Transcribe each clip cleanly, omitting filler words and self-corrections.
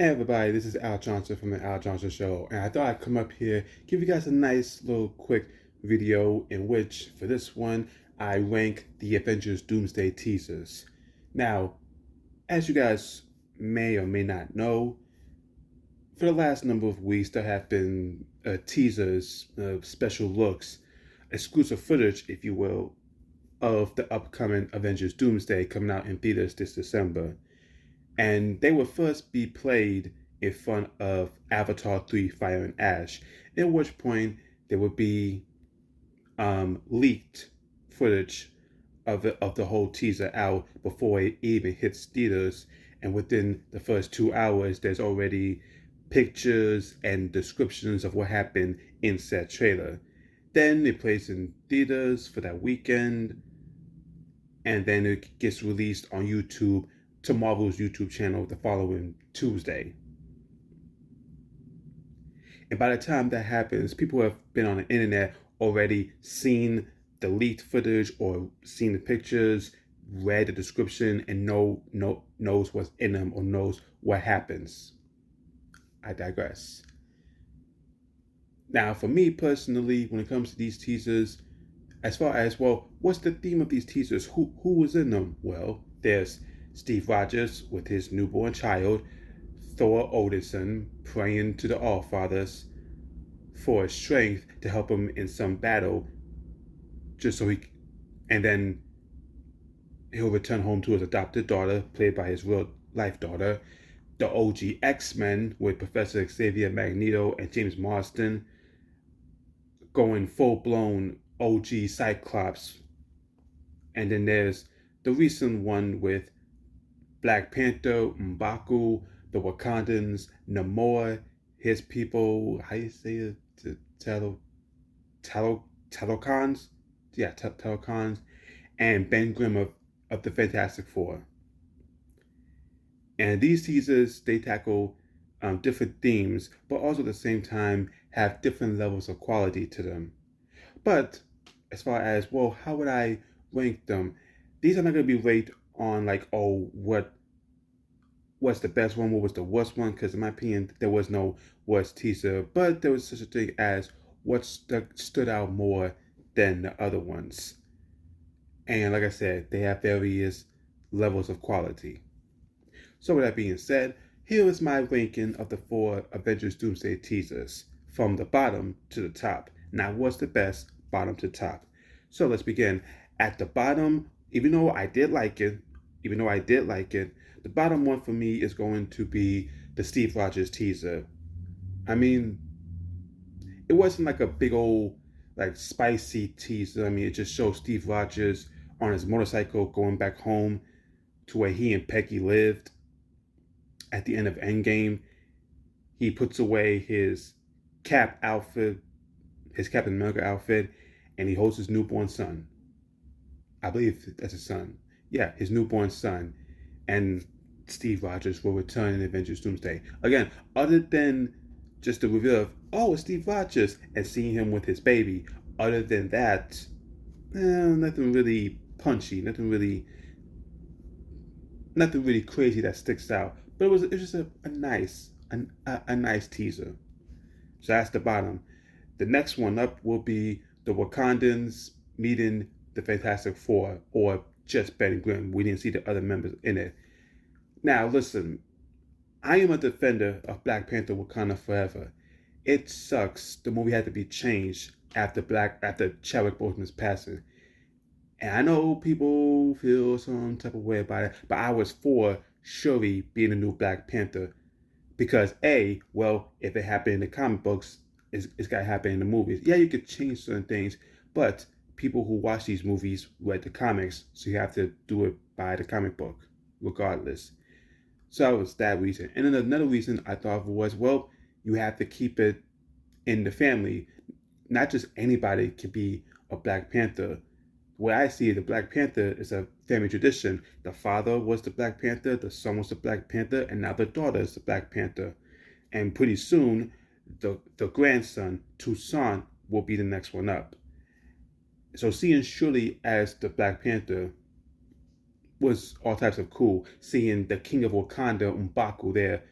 Hey everybody, this is Al Johnson from the Al Johnson Show, and I thought I'd come up here, give you guys a nice little quick video in which, for this one, I rank the Avengers Doomsday teasers. Now, as you guys may or may not know, for the last number of weeks, there have been teasers, special looks, exclusive footage, if you will, of the upcoming Avengers Doomsday coming out in theaters this December. And they will first be played in front of Avatar 3 Fire and Ash, at which point there would be leaked footage of the whole teaser out before it even hits theaters. And within the first 2 hours, there's already pictures and descriptions of what happened in said trailer. Then it plays in theaters for that weekend, and then it gets released on YouTube to Marvel's YouTube channel the following Tuesday. And by the time that happens, people have been on the internet already seen the leaked footage or seen the pictures, read the description, and knows what's in them or knows what happens. I digress. Now, for me personally, when it comes to these teasers, as far as, well, what's the theme of these teasers? Who was in them? Well, there's Steve Rogers with his newborn child, Thor Odinson praying to the Allfathers for strength to help him in some battle, just so and then he'll return home to his adopted daughter, played by his real life daughter. The OG X-Men with Professor Xavier, Magneto, and James Marsden going full-blown OG Cyclops. And then there's the recent one with Black Panther, M'Baku, the Wakandans, Namor, his people, how you say it? Talokans? Yeah, Talokans, and Ben Grimm of the Fantastic Four. And these teasers, they tackle different themes, but also at the same time have different levels of quality to them. But as far as, well, how would I rank them? These are not going to be rated on like, oh, what's the best one, what was the worst one, because in my opinion, there was no worst teaser, but there was such a thing as what stood out more than the other ones. And like I said, they have various levels of quality. So with that being said, here is my ranking of the 4 Avengers Doomsday teasers, from the bottom to the top. Now, what's the best, bottom to top? So let's begin. At the bottom, even though I did like it, the bottom one for me is going to be the Steve Rogers teaser. I mean, it wasn't like a big old, like, spicy teaser. I mean, it just shows Steve Rogers on his motorcycle going back home to where he and Peggy lived. At the end of Endgame, he puts away his Cap outfit, his Captain America outfit, and he holds his newborn son. I believe that's his son. Yeah, his newborn son. And Steve Rogers will return in Avengers Doomsday. Again, other than just the reveal of, oh, it's Steve Rogers, and seeing him with his baby, other than that, nothing really punchy, nothing really crazy that sticks out. But it was just a nice teaser. So that's the bottom. The next one up will be the Wakandans meeting the Fantastic Four, or just Ben Grimm. We didn't see the other members in it. Now, listen, I am a defender of Black Panther Wakanda Forever. It sucks the movie had to be changed after Chadwick Boseman's passing. And I know people feel some type of way about it, but I was for Shuri being the new Black Panther. Because well, if it happened in the comic books, it's got to happen in the movies. Yeah, you could change certain things, but people who watch these movies read the comics, so you have to do it by the comic book, regardless. So that was that reason. And then another reason I thought was, well, you have to keep it in the family. Not just anybody can be a Black Panther. The way I see it, the Black Panther is a family tradition. The father was the Black Panther, the son was the Black Panther, and now the daughter is the Black Panther. And pretty soon, the grandson, Toussaint, will be the next one up. So seeing Shuri as the Black Panther was all types of cool. Seeing the King of Wakanda, M'Baku, there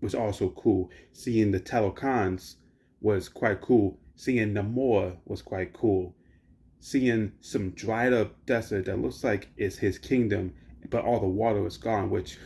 was also cool. Seeing the Talokans was quite cool. Seeing Namor was quite cool. Seeing some dried up desert that looks like it's his kingdom, but all the water is gone. Which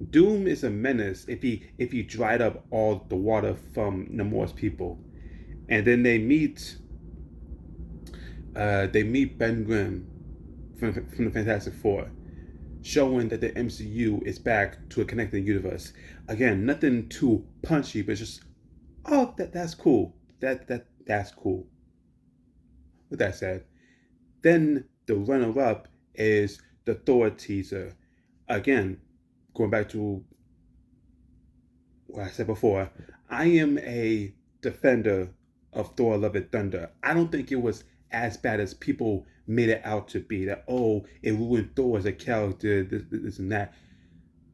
Doom is a menace if he dried up all the water from Namor's people. And then they meet Ben Grimm from the Fantastic Four, showing that the MCU is back to a connected universe. Again, nothing too punchy, but just that's cool. That's cool. With that said, then the runner-up is the Thor teaser. Again, going back to what I said before, I am a defender of Thor: Love and Thunder. I don't think it was as bad as people made it out to be. That it ruined Thor as a character, this and that.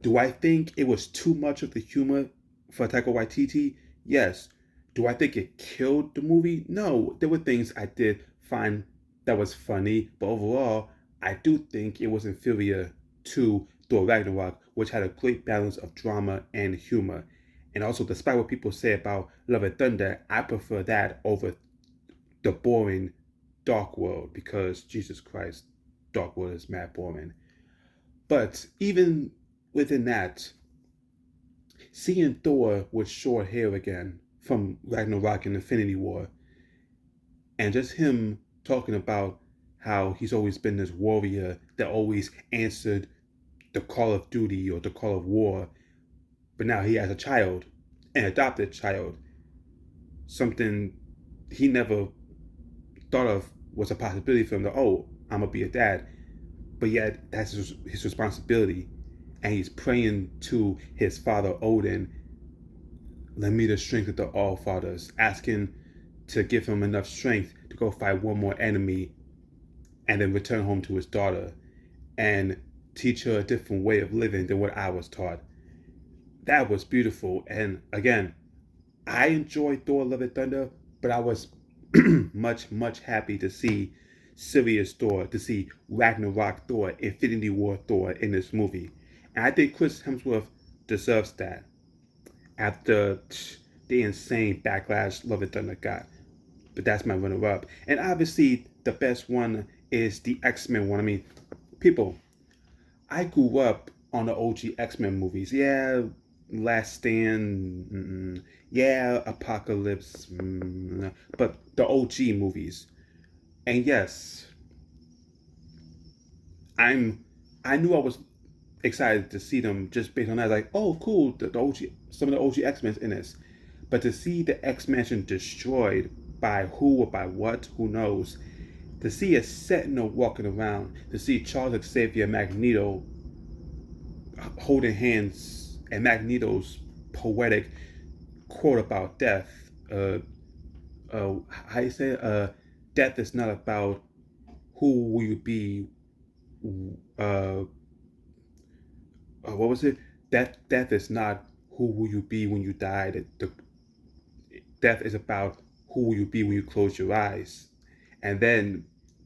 Do I think it was too much of the humor for Taika Waititi? Yes. Do I think it killed the movie? No. There were things I did find that was funny, but overall, I do think it was inferior to Thor Ragnarok, which had a great balance of drama and humor. And also, despite what people say about Love and Thunder, I prefer that over the boring Dark World because Jesus Christ, Dark World is mad boring. But even within that, seeing Thor with short hair again from Ragnarok and Infinity War, and just him talking about how he's always been this warrior that always answered the call of duty or the call of war, but now he has a child, an adopted child, something he never thought of was a possibility for him that, I'm gonna be a dad, but yet that's his responsibility. And he's praying to his father Odin, lend me the strength of the All Fathers, asking to give him enough strength to go fight one more enemy and then return home to his daughter and teach her a different way of living than what I was taught. That was beautiful. And again, I enjoyed Thor: Love and Thunder, but I was much happy to see serious Thor, to see Ragnarok Thor, Infinity War Thor in this movie. And I think Chris Hemsworth deserves that after the insane backlash Love and Thunder got. But that's my runner up. And obviously, the best one is the X-Men one. I mean, people, I grew up on the OG X-Men movies. Yeah, Last Stand, yeah, Apocalypse, but the OG movies. And yes, I knew I was excited to see them just based on that. Like, oh, cool, the OG, some of the OG X Men's in this. But to see the X Mansion destroyed by who or by what, who knows? To see a Sentinel walking around, to see Charles Xavier Magneto holding hands, and Magneto's poetic quote about death. How you say? Death is not about who will you be. Uh, what was it? Death is not who will you be when you die. Death is about who will you be when you close your eyes. And then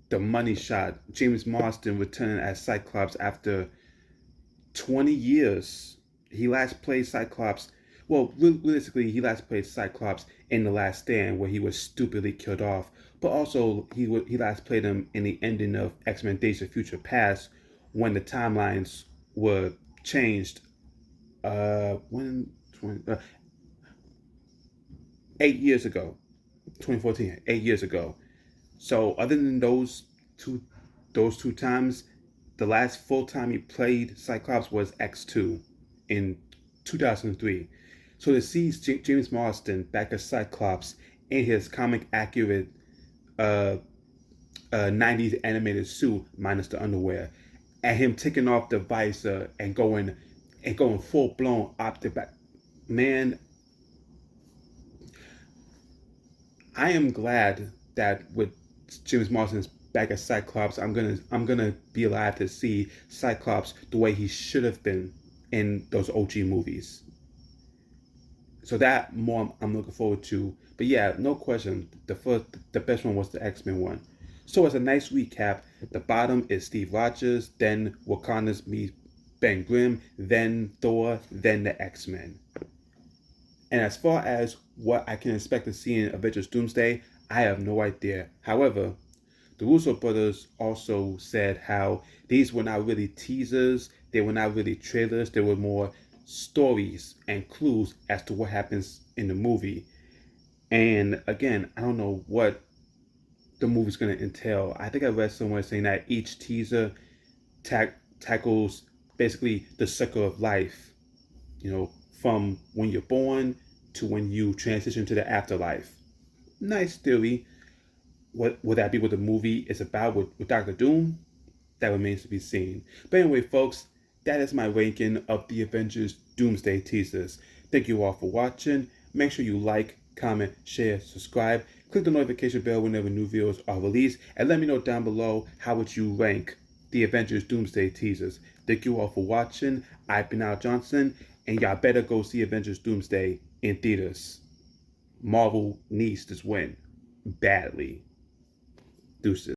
the money shot. James Marsden returning as Cyclops after 20 years. He last played Cyclops. Well, realistically, he last played Cyclops in The Last Stand, where he was stupidly killed off. But also, he last played him in the ending of X-Men: Days of Future Past, when the timelines were changed. When 8 years ago, 2014, 8 years ago. So, other than those two times, the last full time he played Cyclops was X2 in 2003. So to see James Marsden back as Cyclops in his comic accurate 90s animated suit minus the underwear, and him taking off the visor and going full blown optic back, man, I am glad that with James Marsden's back as Cyclops, I'm gonna be alive to see Cyclops the way he should have been in those OG movies. So that more I'm looking forward to. But yeah, no question, the best one was the X-Men one. So as a nice recap, the bottom is Steve Rogers, then Wakanda's meet Ben Grimm, then Thor, then the X-Men. And as far as what I can expect to see in Avengers Doomsday, I have no idea. However, the Russo brothers also said how these were not really teasers, they were not really trailers, they were more stories and clues as to what happens in the movie. And again, I don't know what the movie's going to entail. I think I read somewhere saying that each teaser tackles basically the circle of life, from when you're born to when you transition to the afterlife. Nice theory. What would that be what the movie is about with Doctor Doom? That remains to be seen. But anyway, folks, that is my ranking of the Avengers Doomsday teasers. Thank you all for watching. Make sure you like, comment, share, subscribe. Click the notification bell whenever new videos are released. And let me know down below how would you rank the Avengers Doomsday teasers. Thank you all for watching. I've been Al Johnson. And y'all better go see Avengers Doomsday in theaters. Marvel needs this win badly. Deuces.